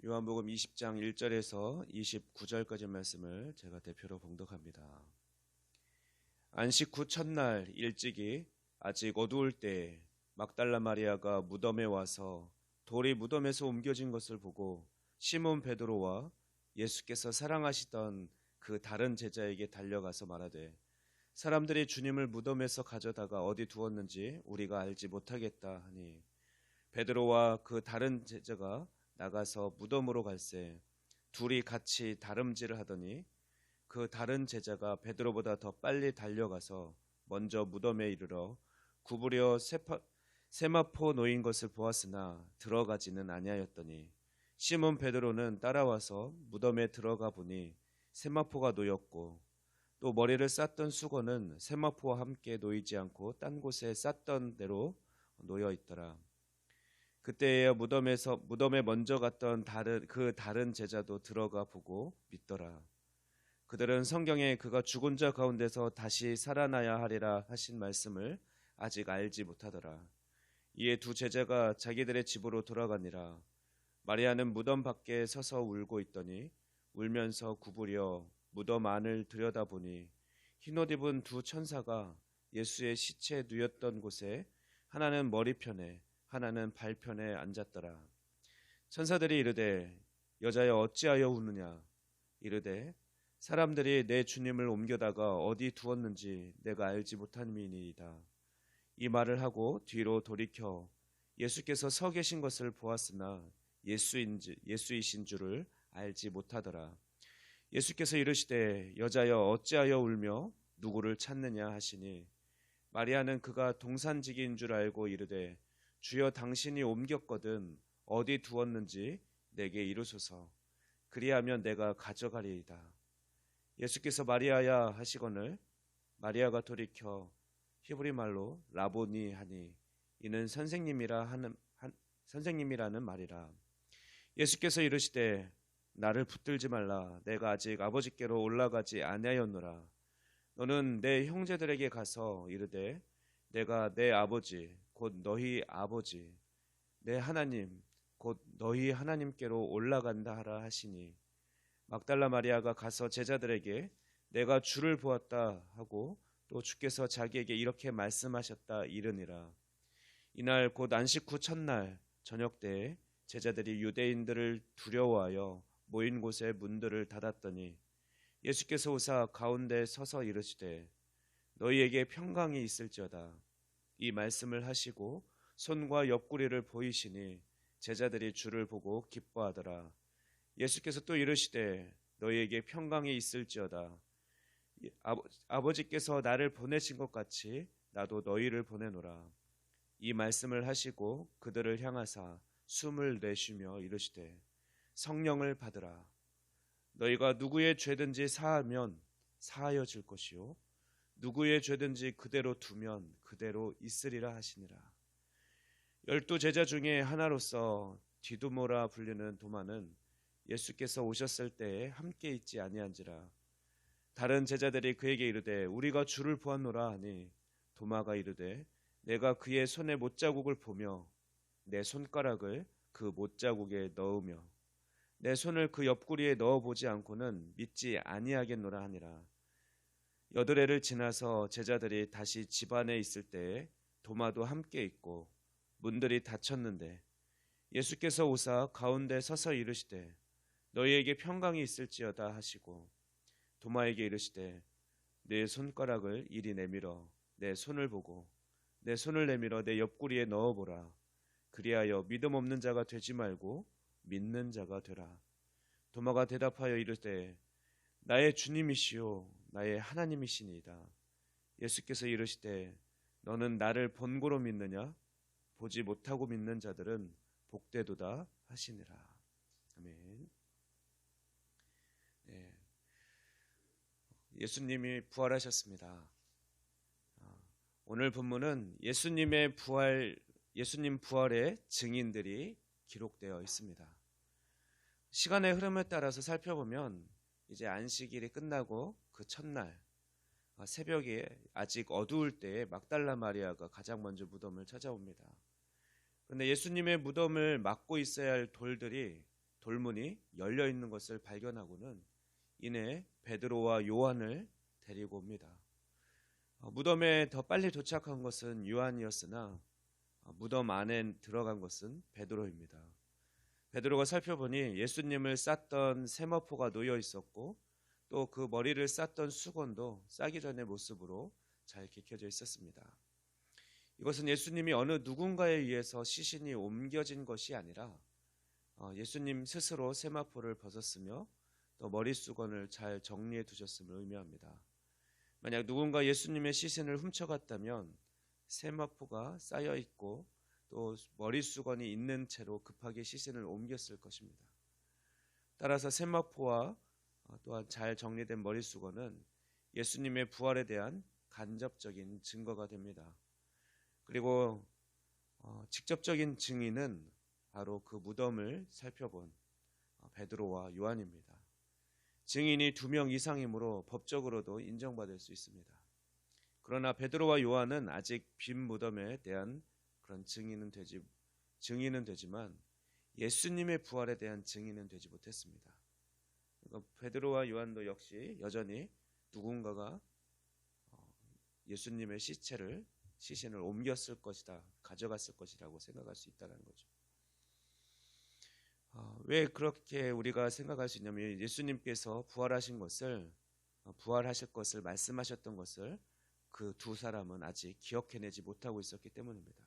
요한복음 20장 1절에서 29절까지 말씀을 제가 대표로 봉독합니다. 안식 후 첫날 일찍이 아직 어두울 때 막달라 마리아가 무덤에 와서 돌이 무덤에서 옮겨진 것을 보고 시몬 베드로와 예수께서 사랑하시던 그 다른 제자에게 달려가서 말하되 사람들이 주님을 무덤에서 가져다가 어디 두었는지 우리가 알지 못하겠다 하니 베드로와 그 다른 제자가 나가서 무덤으로 갈새 둘이 같이 다름질을 하더니 그 다른 제자가 베드로보다 더 빨리 달려가서 먼저 무덤에 이르러 구부려 세마포 놓인 것을 보았으나 들어가지는 아니하였더니 시몬 베드로는 따라와서 무덤에 들어가 보니 세마포가 놓였고 또 머리를 쌌던 수건은 세마포와 함께 놓이지 않고 딴 곳에 쌌던 대로 놓여 있더라. 그때에야 무덤에 먼저 갔던 다른 제자도 들어가 보고 믿더라. 그들은 성경에 그가 죽은 자 가운데서 다시 살아나야 하리라 하신 말씀을 아직 알지 못하더라. 이에 두 제자가 자기들의 집으로 돌아가니라. 마리아는 무덤 밖에 서서 울고 있더니 울면서 구부려 무덤 안을 들여다보니 흰옷 입은 두 천사가 예수의 시체 누였던 곳에 하나는 머리편에 하나는 발편에 앉았더라. 천사들이 이르되 여자여 어찌하여 우느냐. 이르되 사람들이 내 주님을 옮겨다가 어디 두었는지 내가 알지 못함이니이다. 이 말을 하고 뒤로 돌이켜 예수께서 서 계신 것을 보았으나 예수이신 줄을 알지 못하더라. 예수께서 이르시되 여자여 어찌하여 울며 누구를 찾느냐 하시니 마리아는 그가 동산지기인 줄 알고 이르되 주여 당신이 옮겼거든 어디 두었는지 내게 이루소서. 그리하면 내가 가져가리이다. 예수께서 마리아야 하시거늘 마리아가 돌이켜 히브리 말로 라보니 하니 이는 선생님이라는 말이라. 예수께서 이르시되 나를 붙들지 말라. 내가 아직 아버지께로 올라가지 아니하였노라. 너는 내 형제들에게 가서 이르되 내가 내 아버지 곧 너희 아버지 내 하나님 곧 너희 하나님께로 올라간다 하라 하시니 막달라 마리아가 가서 제자들에게 내가 주를 보았다 하고 또 주께서 자기에게 이렇게 말씀하셨다 이르니라. 이날 곧 안식 후 첫날 저녁 때에 제자들이 유대인들을 두려워하여 모인 곳에 문들을 닫았더니 예수께서 오사 가운데 서서 이르시되 너희에게 평강이 있을지어다. 이 말씀을 하시고 손과 옆구리를 보이시니 제자들이 주를 보고 기뻐하더라. 예수께서 또 이르시되 너희에게 평강이 있을지어다. 아버지께서 나를 보내신 것 같이 나도 너희를 보내노라. 이 말씀을 하시고 그들을 향하사 숨을 내쉬며 이르시되 성령을 받으라. 너희가 누구의 죄든지 사하면 사하여질 것이요 누구의 죄든지 그대로 두면 그대로 있으리라 하시니라. 12 제자 중에 하나로서 디두모라 불리는 도마는 예수께서 오셨을 때에 함께 있지 아니한지라. 다른 제자들이 그에게 이르되 우리가 주를 보았노라 하니 도마가 이르되 내가 그의 손에 못자국을 보며 내 손가락을 그 못자국에 넣으며 내 손을 그 옆구리에 넣어보지 않고는 믿지 아니하겠노라 하니라. 여드레를 지나서 제자들이 다시 집 안에 있을 때에 도마도 함께 있고 문들이 닫혔는데 예수께서 오사 가운데 서서 이르시되 너희에게 평강이 있을지어다 하시고 도마에게 이르시되 내 손가락을 이리 내밀어 내 손을 보고 내 손을 내밀어 내 옆구리에 넣어보라. 그리하여 믿음 없는 자가 되지 말고 믿는 자가 되라. 도마가 대답하여 이르되 나의 주님이시요 나의 하나님이시니이다. 예수께서 이르시되 너는 나를 본고로 믿느냐? 보지 못하고 믿는 자들은 복되도다 하시니라. 아멘. 네. 예수님이 부활하셨습니다. 오늘 본문은 예수님 부활의 증인들이 기록되어 있습니다. 시간의 흐름에 따라서 살펴보면 이제 안식일이 끝나고 그 첫날 새벽에 아직 어두울 때에 막달라 마리아가 가장 먼저 무덤을 찾아옵니다. 그런데 예수님의 무덤을 막고 있어야 할 돌들이 돌문이 열려 있는 것을 발견하고는 이내 베드로와 요한을 데리고 옵니다. 무덤에 더 빨리 도착한 것은 요한이었으나 무덤 안에 들어간 것은 베드로입니다. 베드로가 살펴보니 예수님을 쌌던 세마포가 놓여 있었고 또 그 머리를 쌌던 수건도 싸기 전의 모습으로 잘 개켜져 있었습니다. 이것은 예수님이 어느 누군가에 의해서 시신이 옮겨진 것이 아니라 예수님 스스로 세마포를 벗었으며 또 머리 수건을 잘 정리해 두셨음을 의미합니다. 만약 누군가 예수님의 시신을 훔쳐갔다면 세마포가 쌓여 있고 또 머리 수건이 있는 채로 급하게 시신을 옮겼을 것입니다. 따라서 세마포와 또한 잘 정리된 머리 수건은 예수님의 부활에 대한 간접적인 증거가 됩니다. 그리고 직접적인 증인은 바로 그 무덤을 살펴본 베드로와 요한입니다. 증인이 2명 이상이므로 법적으로도 인정받을 수 있습니다. 그러나 베드로와 요한은 아직 빈 무덤에 대한 그런 증인은 되지만 예수님의 부활에 대한 증인은 되지 못했습니다. 그러니까 베드로와 요한도 역시 여전히 누군가가 예수님의 시신을 옮겼을 것이다, 가져갔을 것이라고 생각할 수 있다는 거죠. 왜 그렇게 우리가 생각할 수 있냐면 예수님께서 부활하실 것을 말씀하셨던 것을 그 두 사람은 아직 기억해내지 못하고 있었기 때문입니다.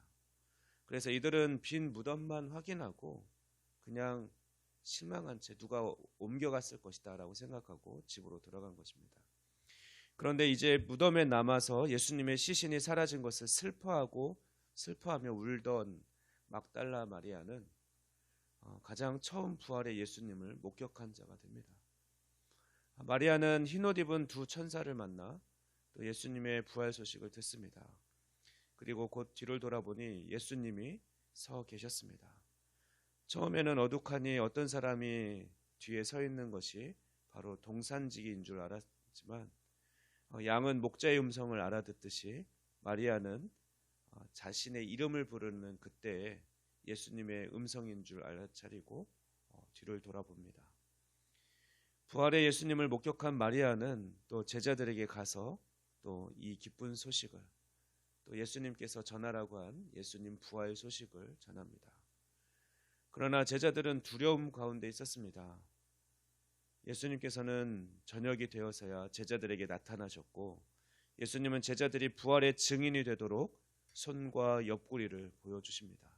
그래서 이들은 빈 무덤만 확인하고 그냥 실망한 채 누가 옮겨갔을 것이다 라고 생각하고 집으로 들어간 것입니다. 그런데 이제 무덤에 남아서 예수님의 시신이 사라진 것을 슬퍼하며 울던 막달라 마리아는 가장 처음 부활의 예수님을 목격한 자가 됩니다. 마리아는 흰옷 입은 두 천사를 만나 또 예수님의 부활 소식을 듣습니다. 그리고 곧 뒤를 돌아보니 예수님이 서 계셨습니다. 처음에는 어둑하니 어떤 사람이 뒤에 서 있는 것이 바로 동산지기인 줄 알았지만 양은 목자의 음성을 알아듣듯이 마리아는 자신의 이름을 부르는 그때에 예수님의 음성인 줄 알아차리고 뒤를 돌아봅니다. 부활의 예수님을 목격한 마리아는 또 제자들에게 가서 또 이 기쁜 소식을 또 예수님께서 전하라고 한 예수님 부활 소식을 전합니다. 그러나 제자들은 두려움 가운데 있었습니다. 예수님께서는 저녁이 되어서야 제자들에게 나타나셨고 예수님은 제자들이 부활의 증인이 되도록 손과 옆구리를 보여주십니다.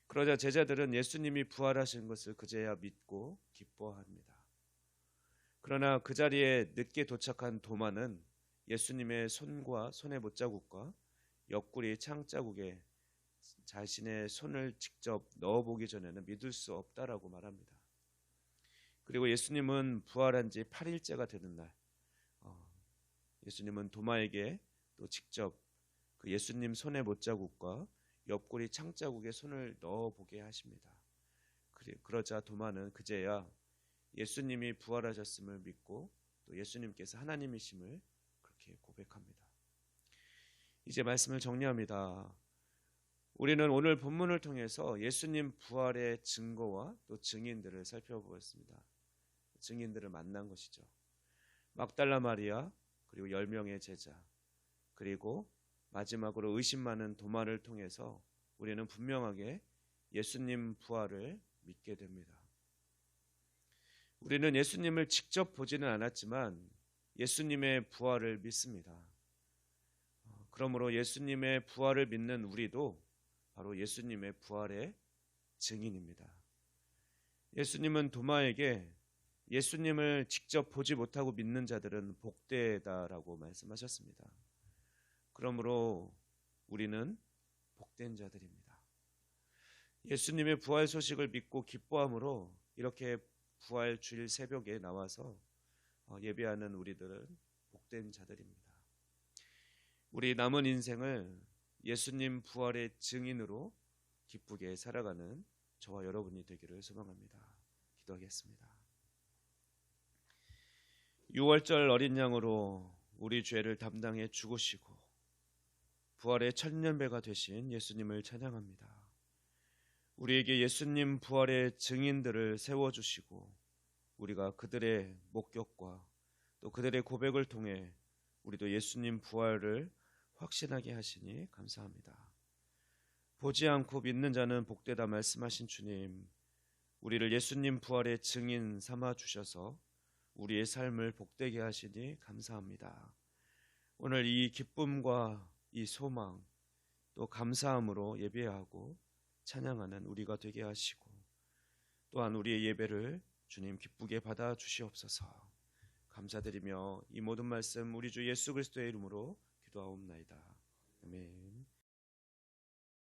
그러자 제자들은 예수님이 부활하신 것을 그제야 믿고 기뻐합니다. 그러나 그 자리에 늦게 도착한 도마는 예수님의 손의 못자국과 옆구리 창자국에 자신의 손을 직접 넣어보기 전에는 믿을 수 없다라고 말합니다. 그리고 예수님은 부활한 지 8일째가 되는 날 예수님은 도마에게 또 직접 그 예수님 손의 못자국과 옆구리 창자국에 손을 넣어보게 하십니다. 그러자 도마는 그제야 예수님이 부활하셨음을 믿고 또 예수님께서 하나님이심을 그렇게 고백합니다. 이제 말씀을 정리합니다. 우리는 오늘 본문을 통해서 예수님 부활의 증거와 또 증인들을 살펴보았습니다. 증인들을 만난 것이죠. 막달라 마리아 그리고 10명의 제자 그리고 마지막으로 의심 많은 도마를 통해서 우리는 분명하게 예수님 부활을 믿게 됩니다. 우리는 예수님을 직접 보지는 않았지만 예수님의 부활을 믿습니다. 그러므로 예수님의 부활을 믿는 우리도 바로 예수님의 부활의 증인입니다. 예수님은 도마에게 예수님을 직접 보지 못하고 믿는 자들은 복되다라고 말씀하셨습니다. 그러므로 우리는 복된 자들입니다. 예수님의 부활 소식을 믿고 기뻐함으로 이렇게 부활 주일 새벽에 나와서 예배하는 우리들은 복된 자들입니다. 우리 남은 인생을 예수님 부활의 증인으로 기쁘게 살아가는 저와 여러분이 되기를 소망합니다. 기도하겠습니다. 6월절 어린 양으로 우리 죄를 담당해 죽으시고 부활의 천년배가 되신 예수님을 찬양합니다. 우리에게 예수님 부활의 증인들을 세워주시고 우리가 그들의 목격과 또 그들의 고백을 통해 우리도 예수님 부활을 확신하게 하시니 감사합니다. 보지 않고 믿는 자는 복되다 말씀하신 주님, 우리를 예수님 부활의 증인 삼아 주셔서 우리의 삶을 복되게 하시니 감사합니다. 오늘 이 기쁨과 이 소망 또 감사함으로 예배하고 찬양하는 우리가 되게 하시고 또한 우리의 예배를 주님 기쁘게 받아 주시옵소서. 감사드리며 이 모든 말씀 우리 주 예수 그리스도의 이름으로 기도하옵나이다. 아멘.